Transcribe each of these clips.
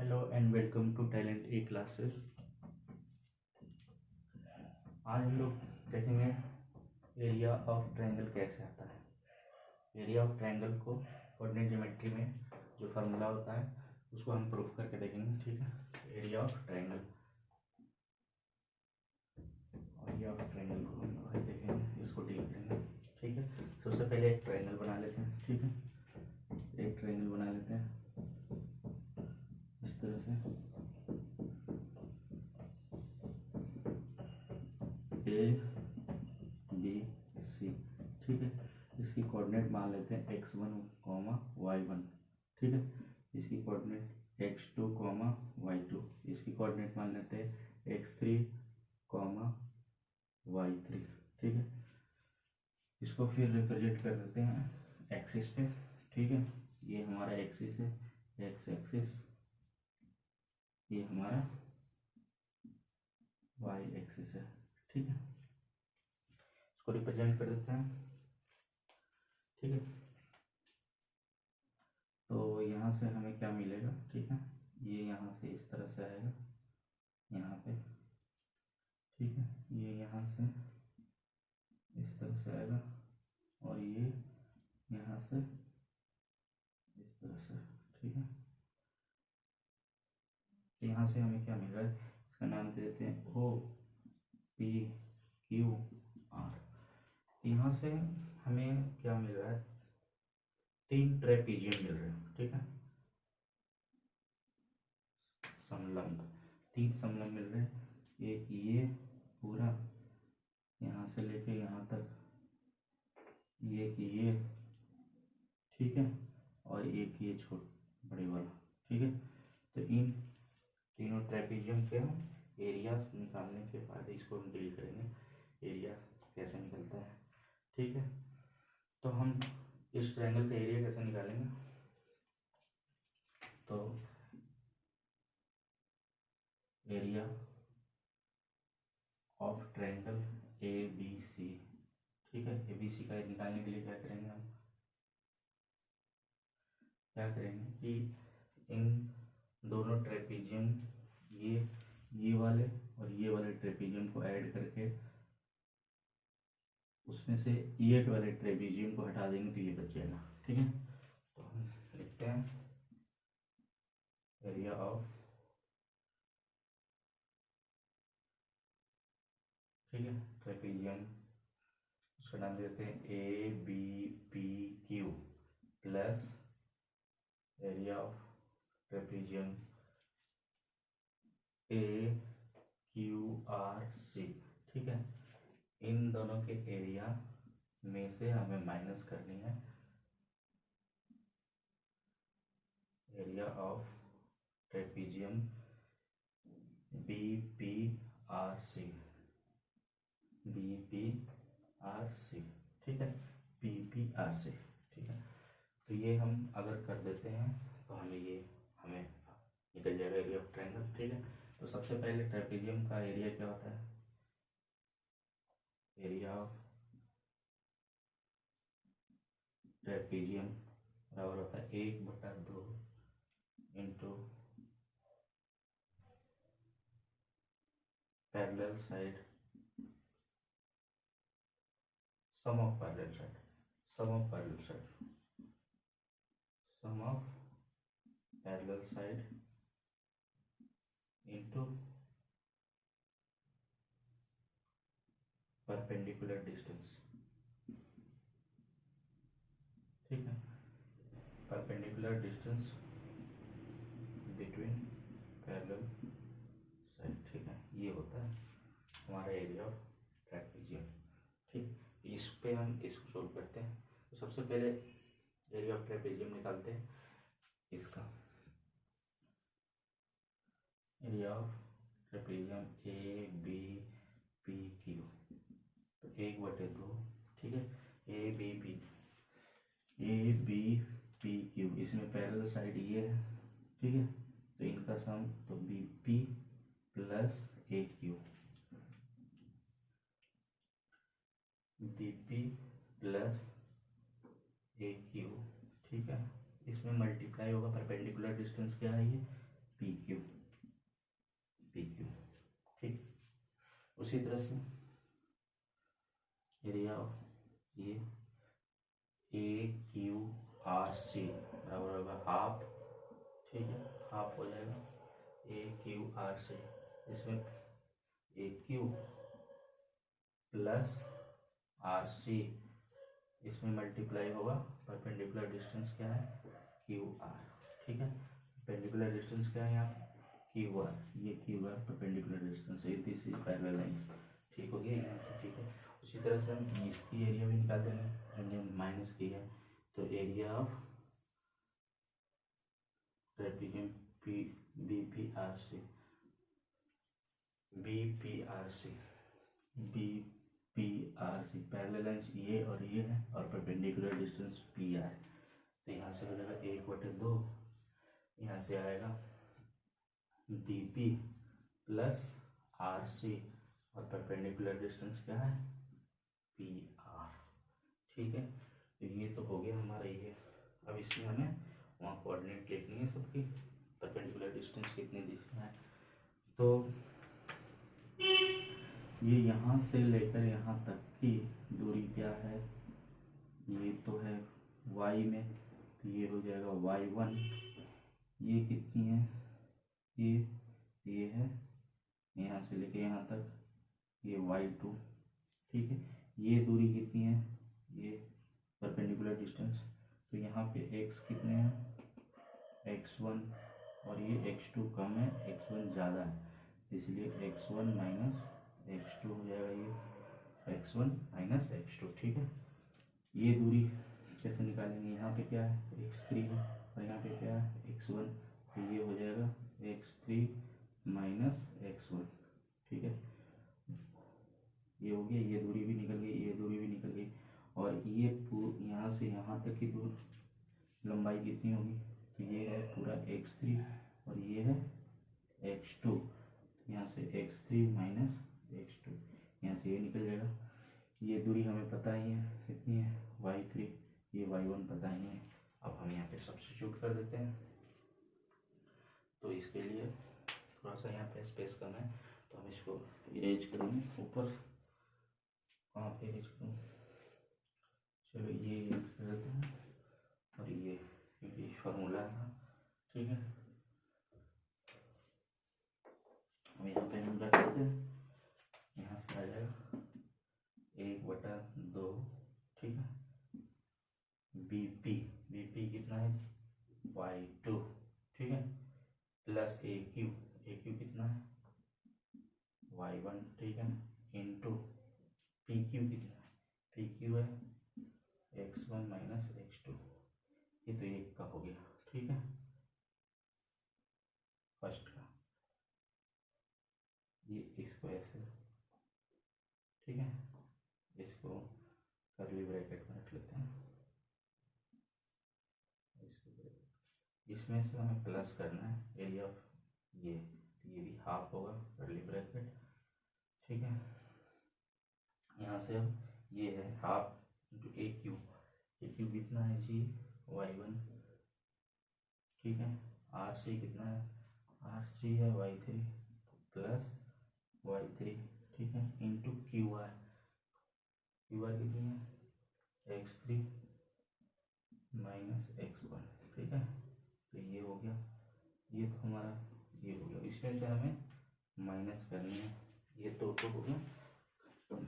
Hello and welcome to talent A classes. आज हम लोग देखेंगे एरिया ऑफ ट्रायंगल कैसे आता है। एरिया ऑफ ट्रायंगल को कोऑर्डिनेट ज्योमेट्री में जो फार्मूला होता है उसको हम प्रूफ करके देखेंगे। ठीक है, एरिया ऑफ ट्रायंगल को हम आज देखेंगे, इसको डील करेंगे। ठीक है, सबसे पहले एक ट्रायंगल बना लेते हैं। ठीक है, एक ट्रायंगल बना लेते हैं इस तरह से। ए बी सी, ठीक है। इसकी कोऑर्डिनेट मान लेते हैं x1, y1। ठीक है, इसकी कोऑर्डिनेट x2, y2। इसकी कोऑर्डिनेट मान लेते हैं x3, y3। ठीक है, इसको फिर रिप्रेजेंट कर देते हैं एक्सिस पे। ठीक है, ये हमारा एक्सिस है, एक्स एक्सिस, ये हमारा वाई एक्सिस है। ठीक है, इसको रिप्रेजेंट कर देते हैं। ठीक है, तो यहाँ से हमें क्या मिलेगा। ठीक है, ये यहाँ से इस तरह से आएगा यहाँ पे। ठीक है, ये यहाँ से इस तरह से आएगा और ये यहाँ से इस तरह से। ठीक है, यहाँ से हमें क्या मिल रहा है, इसका नाम दे देते हैं ओ पी क्यू आर। यहाँ से हमें क्या मिल रहा है, 3 ट्रेपीजियम मिल रहे हैं। ठीक है, समलंब, 3 समलंब मिल रहे हैं। एक ये पूरा यहाँ से लेके यहाँ तक, ये, ठीक है, और एक ये छोट बड़े वाला। ठीक है, तो इन तीनों ट्रेपीजियम के हम एरिया निकालने के बाद इसको हम डील करेंगे, एरिया कैसे निकलता है। ठीक है, तो हम इस ट्रायंगल का एरिया कैसे निकालेंगे, तो area of triangle A B C. ठीक है, ए बी सी का निकालने के लिए क्या करेंगे, हम क्या करेंगे कि इन दोनों ट्रेपीजियम, ये वाले और ये वाले ट्रेपीजियम को ऐड करके उसमें से ये वाले ट्रेपीजियम को हटा देंगे तो ये बच जाएगा। ठीक है, तो हम लिखते हैं एरिया ऑफ, ठीक है, ट्रेपीजियम, उसका नाम देते हैं A B P Q plus area of trapezium A Q R C. ठीक है, इन दोनों के एरिया में से हमें माइनस करनी है area of trapezium B P R C, B P R C. ठीक है, पी पी आर सी। ठीक है, तो ये हम अगर कर देते हैं तो हमें निकल जाएगा एरिया ऑफ ट्रायंगल। ठीक है, तो सबसे पहले ट्रेपीजियम का एरिया क्या होता है, एरिया ऑफ ट्रेपीजियम बराबर होता है 1/2 into parallel side, sum of parallel side, sum of parallel side, sum of parallel side into perpendicular distance. ठीक है, perpendicular distance between parallel side. ठीक है, ये होता है हमारा एरिया ऑफ ट्रेपीजियम। ठीक, इस पे हम इसको सोल्व करते हैं। तो सबसे पहले एरिया ऑफ ट्रेपीजियम निकालते हैं। इसका area of trapezium A B P Q, तो 1/2। ठीक है, ए बी पी क्यू, इसमें पैरेलल साइड ये है। ठीक है, तो इनका सम तो B P plus A Q, B P plus A Q. ठीक है, इसमें मल्टीप्लाई होगा, परपेंडिकुलर डिस्टेंस क्या है, ये पी क्यू, पी क्यू। ठीक, उसी तरह से एरिया ऑफ ये ए क्यू आर सी बराबर होगा हाफ। ठीक है, हाफ हो जाएगा ए क्यू आर सी। इसमें A Q plus R C, इसमें मल्टीप्लाई होगा, परपेंडिकुलर डिस्टेंस क्या है क्यू आर। ठीक है, परपेंडिकुलर डिस्टेंस क्या है यहाँ पे क्यू आर, ये क्यू आर परपेंडिकुलर डिस्टेंस है, दिस इज पैरेलल लाइंस। ठीक हो गया यहाँ पे। ठीक है, उसी तरह से हम इसकी एरिया भी निकाल देंगे जो हमने माइनस की है। तो area of triangle P B P R C, B P R C, B P R C, parallel lines ये और ये है और परपेंडिकुलर डिस्टेंस पी आर। तो यहाँ से हो जाएगा 1/2, यहाँ से आएगा B P plus R C और परपेंडिकुलर डिस्टेंस क्या है पी आर। ठीक है, तो ये तो हो गया हमारा ये। अब इसमें हमें वहाँ कोऑर्डिनेट लिखनी है सबकी, परपेंडिकुलर डिस्टेंस कितनी दिखना है। तो ये यहाँ से लेकर यहाँ तक की दूरी क्या है, ये तो है y में, तो ये हो जाएगा y1। ये कितनी है, ये है यहाँ से लेके यहाँ तक ये y2। ठीक है, ये दूरी कितनी है, ये परपेंडिकुलर डिस्टेंस, तो यहाँ पे x कितने हैं x1 और ये x2 कम है, x1 ज़्यादा है, इसलिए x1 माइनस x2 हो जाएगा, ये x1 माइनस x2। ठीक है, ये दूरी कैसे निकालेंगे, यहाँ पे क्या है x3 है और यहाँ पे क्या है x1, तो ये हो जाएगा x3 माइनस x1। ठीक है, ये हो गया, ये दूरी भी निकल गई, ये दूरी भी निकल गई, और ये यहाँ से यहाँ तक की दूर लंबाई कितनी होगी, तो ये है पूरा x3 और ये है x2, यहाँ से x3 माइनस x2, यहाँ से ये निकल जाएगा। ये दूरी हमें पता ही है कितनी है y3, ये y1 पता ही है। अब हम यहाँ पे सब्स्टिट्यूट कर देते हैं, तो इसके लिए थोड़ा सा यहाँ पे स्पेस कम है, तो हम इसको इरेज करेंगे ऊपर। कहाँ पे इरेज करूँ, चलो ये कर देते हैं, और ये फार्मूला था। ठीक है, हम यहाँ पे हम रख देते हैं, यहाँ से आ जाएगा 1/2। ठीक है, बीपी कितना है y2। ठीक है, प्लस ए क्यू कितना है y1। ठीक है, इंटू पी क्यू कितना है, पी क्यू है x1 माइनस x2, ये तो 1 का हो गया। ठीक है, फर्स्ट का, ये इसको ऐसे, ठीक है, इसको कर्ली ब्रैकेट में रख लेते हैं, इसमें से हमें प्लस करना है एरिया ऑफ ये, तो ये भी हाफ होगा कर्ली ब्रैकेट। ठीक है, यहाँ से अब ये है हाफ इंटू ए क्यू कितना है जी y1। ठीक है, आर सी कितना है, आर सी है y3 प्लस y3। ठीक है, इंटू क्यू आर कितनी है x3 माइनस x1। ठीक है, तो ये हो गया, ये तो हमारा ये हो गया, इसमें से हमें माइनस करनी है, ये तो हो गया खत्म,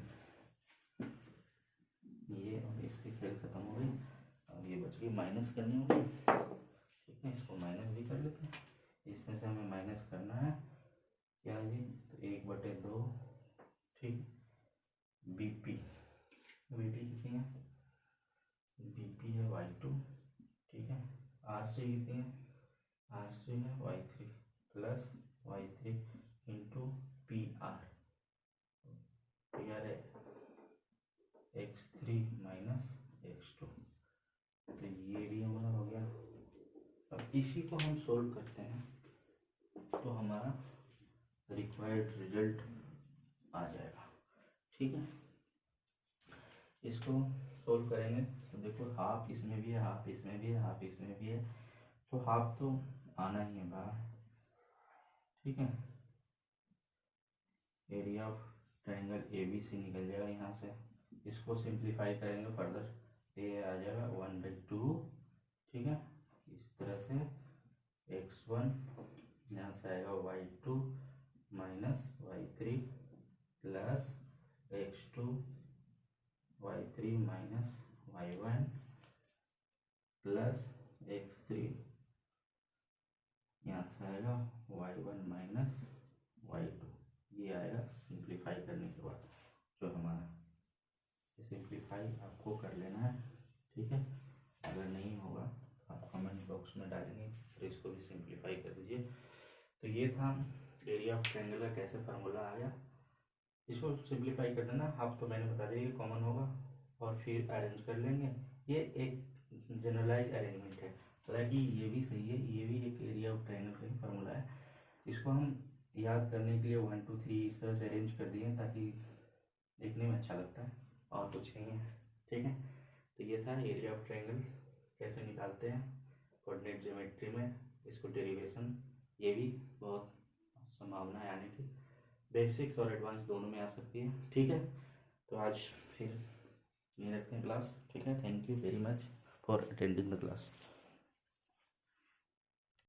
ये और इसकी खेल खत्म हो गई। अब ये बच गई माइनस करनी होगी। ठीक है, इसको माइनस भी कर लेते हैं, इसमें से हमें माइनस करना है क्या है जी, तो 1/2। ठीक, बीपी कितनी है, बीपी है y2। ठीक है, आर सी कितनी है, आर सी है y3 plus y3 into P R है x3 माइनस x2, तो ये भी हमारा हो गया। अब इसी को हम सोल्व करते हैं तो हमारा रिक्वायर्ड रिजल्ट आ जाएगा। ठीक है, इसको सोल्व करेंगे तो देखो हाफ इसमें भी है, हाफ इसमें भी है, हाफ इसमें भी है, तो हाफ तो आना ही है बाहर, ठीक है। Area of triangle A B C निकल जाएगा यहाँ से, इसको सिंप्लीफाई करेंगे फर्दर, ये आ जाएगा 1/2, ठीक है। इस तरह से x1 यहाँ से आएगा y2 minus y3 plus x2 y3 minus y1 plus x3 यहाँ से आएगा y1 माइनस y2। ये आएगा सिंप्लीफाई करने के बाद जो हमारा, सिंप्लीफाई आपको कर लेना है, ठीक है। अगर नहीं होगा तो आप कमेंट बॉक्स में डालेंगे, फिर इसको भी सिंप्लीफाई कर दीजिए। तो ये था एरिया ऑफ ट्रायंगल का कैसे फार्मूला आ गया, इसको सिंप्लीफाई कर देना। हाफ तो मैंने बता दिया कि कॉमन होगा और फिर अरेंज कर लेंगे। ये एक जनरलाइज अरेंजमेंट है, हालांकि ये भी सही है, ये भी एक एरिया ऑफ ट्रायंगल का ही फार्मूला है। इसको हम याद करने के लिए 1 2 3 इस तरह से अरेंज कर दिए ताकि देखने में अच्छा लगता है, और कुछ नहीं है, ठीक है। तो ये था एरिया ऑफ ट्रायंगल कैसे निकालते हैं कोऑर्डिनेट ज्योमेट्री में, इसको डेरिवेशन, ये भी बहुत संभावना है आने की, बेसिक्स और एडवांस दोनों में आ सकती है, ठीक है। तो आज फिर ये रखते हैं क्लास, ठीक है। Thank you very much for attending the class.